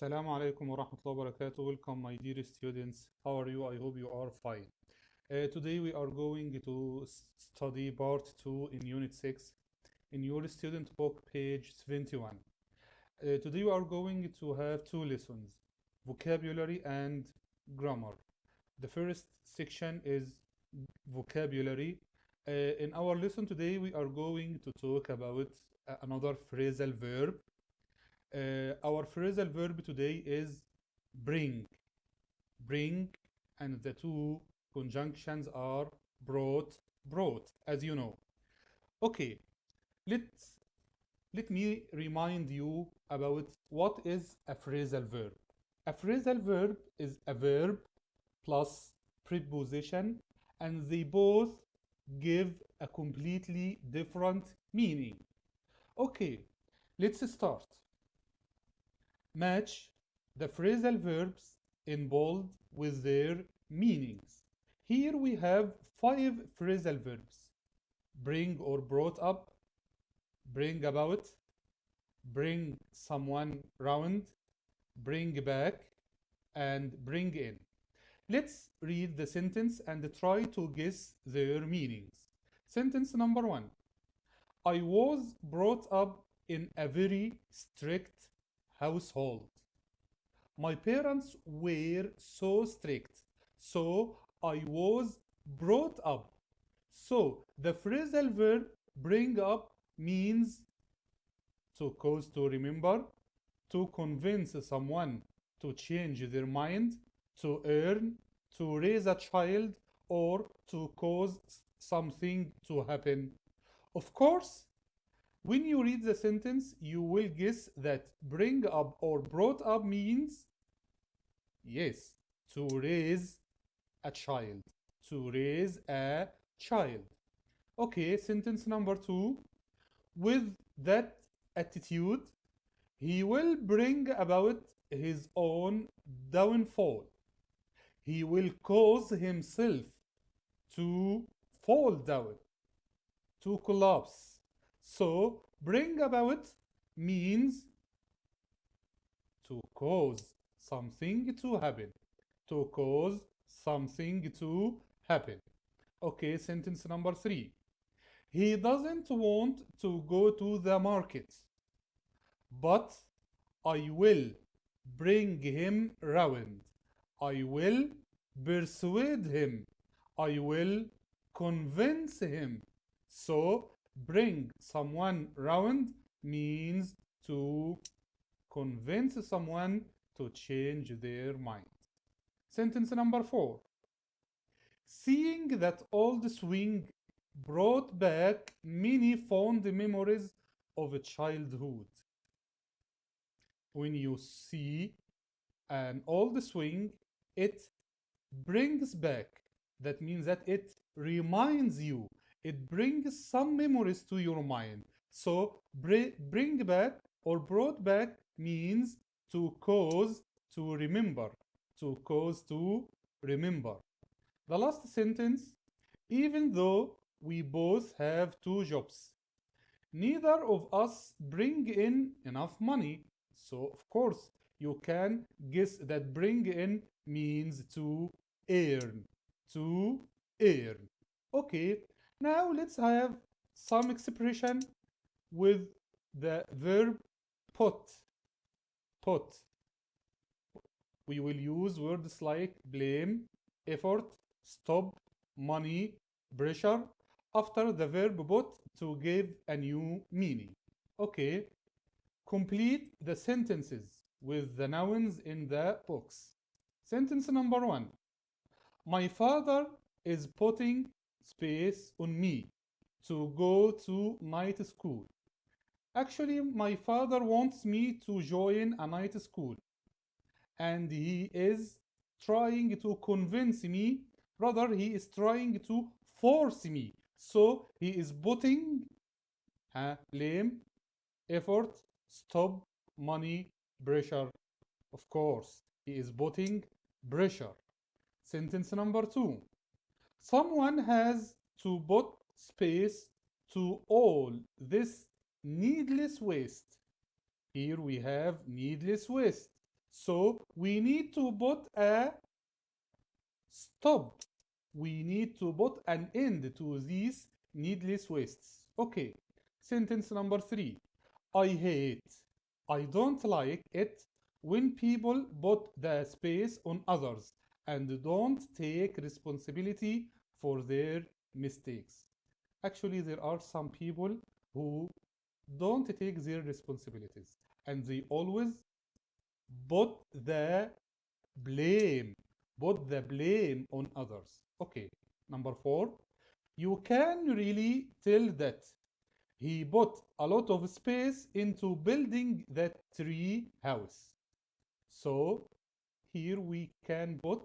Assalamu alaikum wa rahmatullahi wa barakatuh. Welcome, my dear students. How are you? I hope you are fine. Today we are going to study part 2 in Unit 6 in your student book, page 71. Today we are going to have two lessons, vocabulary and grammar. The first section is vocabulary. In our lesson today, we are going to talk about another phrasal verb. Our phrasal verb today is bring. Bring, and the two conjunctions are brought, as you know. Okay, let me remind you about what is a phrasal verb. A phrasal verb is a verb plus preposition, and they both give a completely different meaning. Okay, let's start. Match the phrasal verbs in bold with their meanings. Here we have 5 phrasal verbs: bring or brought up, bring about, bring someone round, bring back, and bring in. Let's read the sentence and try to guess their meanings. Sentence number 1. I was brought up in a very strict household. My parents were so strict, so I was brought up. So the phrasal verb bring up means to cause to remember, to convince someone to change their mind, to earn, to raise a child, or to cause something to happen. Of course, when you read the sentence, you will guess that bring up or brought up means, yes, to raise a child. To raise a child. Okay, sentence number 2. With that attitude, he will bring about his own downfall. He will cause himself to fall down, to collapse. So, bring about means to cause something to happen. To cause something to happen. Okay, sentence number 3. He doesn't want to go to the market, but I will bring him round. I will persuade him. I will convince him. So, bring someone round means to convince someone to change their mind. Sentence number 4. Seeing that old swing brought back many fond memories of childhood. When you see an old swing, it brings back. That means that it reminds you. It brings some memories to your mind. So bring back or brought back means to cause to remember. To cause to remember. The last sentence, even though we both have 2 jobs, neither of us bring in enough money. So of course you can guess that bring in means to earn. To earn. Okay, now let's have some expression with the verb put. Put. We will use words like blame, effort, stop, money, pressure after the verb put to give a new meaning. Okay, complete the sentences with the nouns in the box. Sentence number 1. My father is putting space on me to go to night school. Actually, my father wants me to join a night school, and he is trying to convince me, rather he is trying to force me. So he is putting blame, effort, stop, money, pressure. Of course, he is putting pressure. Sentence number 2. Someone has to put space to all this needless waste. Here we have needless waste. So we need to put a stop. We need to put an end to these needless wastes. Okay, sentence number 3. I hate, I don't like it when people put the space on others and don't take responsibility for their mistakes. Actually, there are some people who don't take their responsibilities and they always put the blame put the blame on others. Okay, number 4, you can really tell that he put a lot of space into building that tree house. So here we can put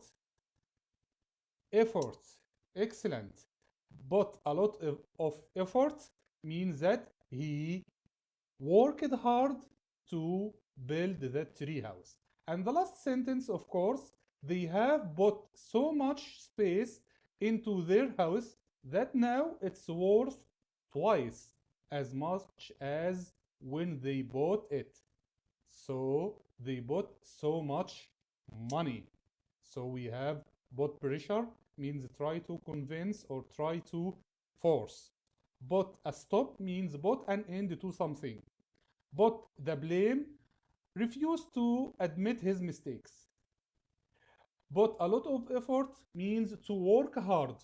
effort. Excellent. But a lot of effort means that he worked hard to build that tree house. And the last sentence, of course, they have put so much space into their house that now it's worth twice as much as when they bought it. So they bought so much money. So we have bought pressure means try to convince or try to force. But a stop means put an end to something. But the blame refused to admit his mistakes. But a lot of effort means to work hard.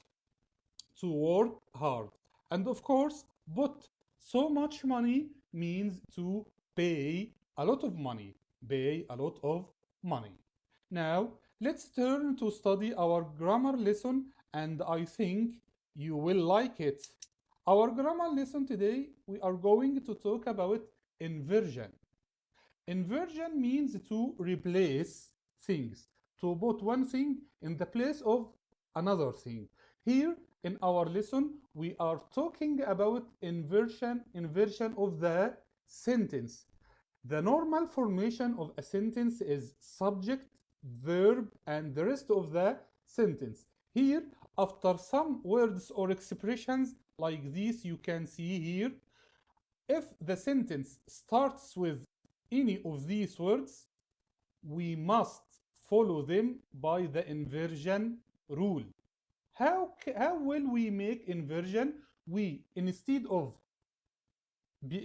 To work hard. And of course, but so much money means to pay a lot of money. Pay a lot of money. Now, let's turn to study our grammar lesson, and I think you will like it. Our grammar lesson today, we are going to talk about inversion. Inversion means to replace things, to put one thing in the place of another thing. Here in our lesson, we are talking about inversion of the sentence. The normal formation of a sentence is subject, verb, and the rest of the sentence. Here, after some words or expressions like this, you can see here, if the sentence starts with any of these words, we must follow them by the inversion rule. How will we make inversion? We, instead of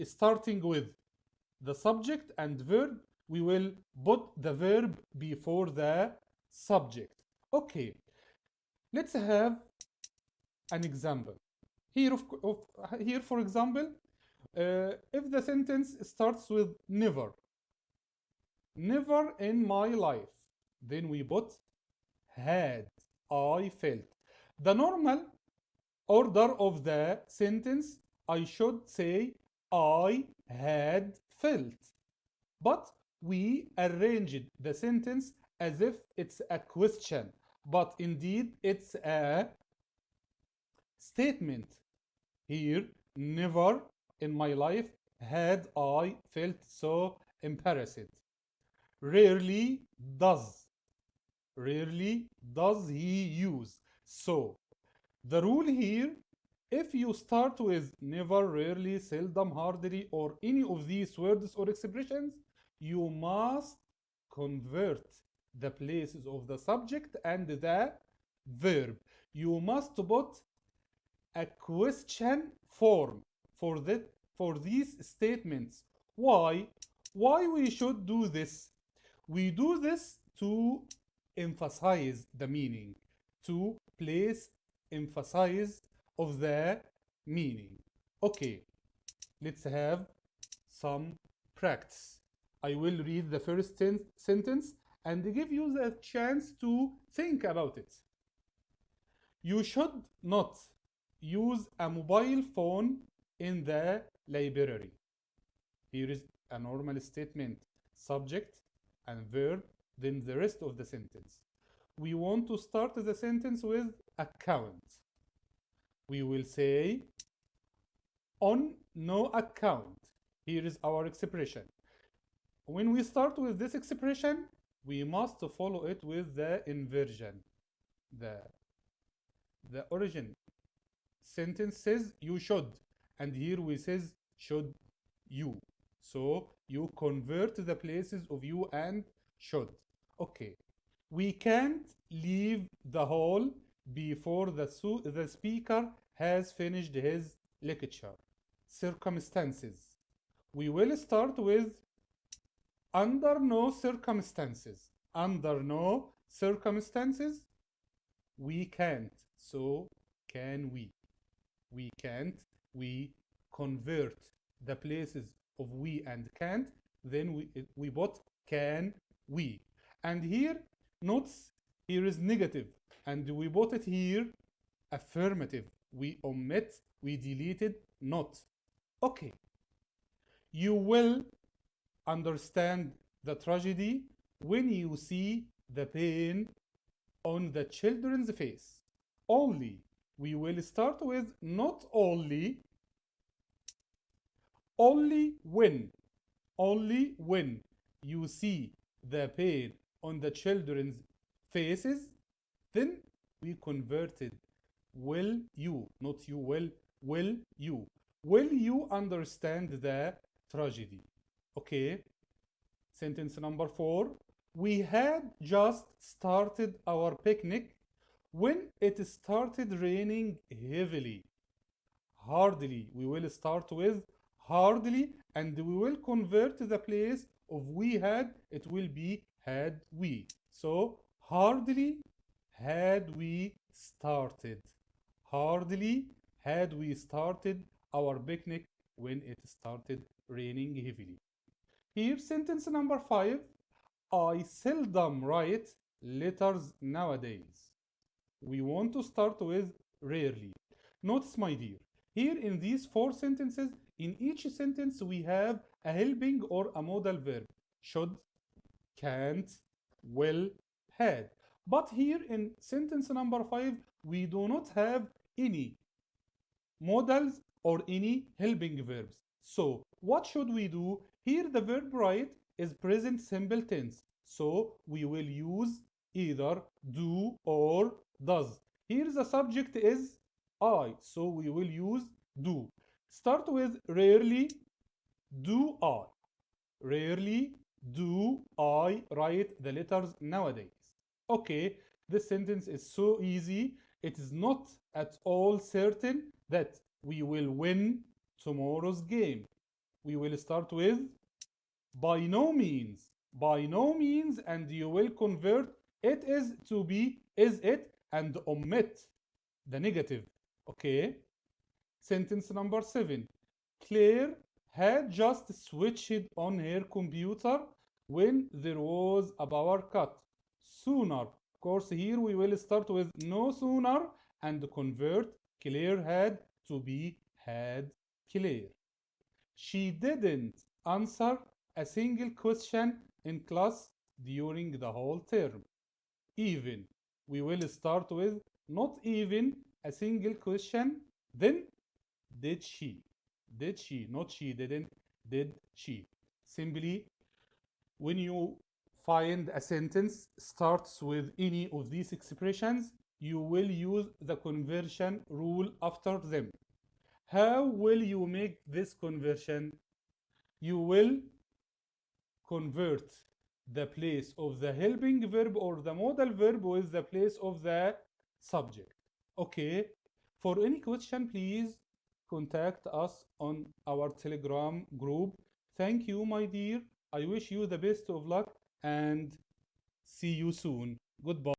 starting with the subject and verb, we will put the verb before the subject. Okay, let's have an example. Here, for example, if the sentence starts with never, never in my life, then we put had, I felt. The normal order of the sentence, I should say, I had felt. But we arranged the sentence as if it's a question, but indeed it's a statement. Here, never in my life had I felt so embarrassed. Rarely does. Rarely does he use. So, the rule here, if you start with never, rarely, seldom, hardly, or any of these words or expressions, you must convert the places of the subject and the verb. You must put a question form for these statements. Why? Why we should do this? We do this to emphasize the meaning, to place emphasize of the meaning. Okay, let's have some practice. I will read the first sentence and give you the chance to think about it. You should not use a mobile phone in the library. Here is a normal statement, subject and verb, then the rest of the sentence. We want to start the sentence with account. We will say, on no account. Here is our expression. When we start with this expression, we must follow it with the inversion. The origin sentence says you should, and here we says should you. So you convert the places of you and should. Okay. We can't leave the hall before the speaker has finished his lecture. Circumstances. We will start with under no circumstances. Under no circumstances, we can't. So, can we? We can't. We convert the places of we and can't. Then we put can we. And here, notice here is negative. And we put it here affirmative. We omit, we deleted not. Okay. You will understand the tragedy when you see the pain on the children's face. Only. We will start with not only. Only when you see the pain on the children's faces, then we converted will you, not you will you. Will you understand the tragedy? Okay. Sentence number 4. We had just started our picnic when it started raining heavily. Hardly. We will start with hardly and we will convert the place of we had. It will be had we. So hardly had we started. Hardly had we started our picnic when it started raining heavily. Here, sentence number 5. I seldom write letters nowadays. We want to start with rarely. Notice, my dear, here in these 4 sentences, in each sentence we have a helping or a modal verb. Should, can't, will, had. But here in sentence number 5, we do not have any modals or any helping verbs. So what should we do? Here the verb right is present simple tense. So we will use either do or does. Here the subject is I. So we will use do. Start with rarely do I. Rarely do I write the letters nowadays. Okay, this sentence is so easy. It is not at all certain that we will win tomorrow's game. We will start with by no means. By no means, and you will convert it is to be is it and omit the negative. Okay? Sentence number 7. Claire had just switched on her computer when there was a power cut. Sooner. Of course, here we will start with no sooner and convert Claire had to be had Claire. She didn't answer a single question in class during the whole term. Even. We will start with not even a single question. Then did she? Did she? Not she didn't. Did she? Simply, when you find a sentence starts with any of these expressions, you will use the conversion rule after them. How will you make this conversion? You will convert the place of the helping verb or the modal verb with the place of the subject. Okay? For any question, please contact us on our Telegram group. Thank you, my dear. I wish you the best of luck and see you soon. Goodbye.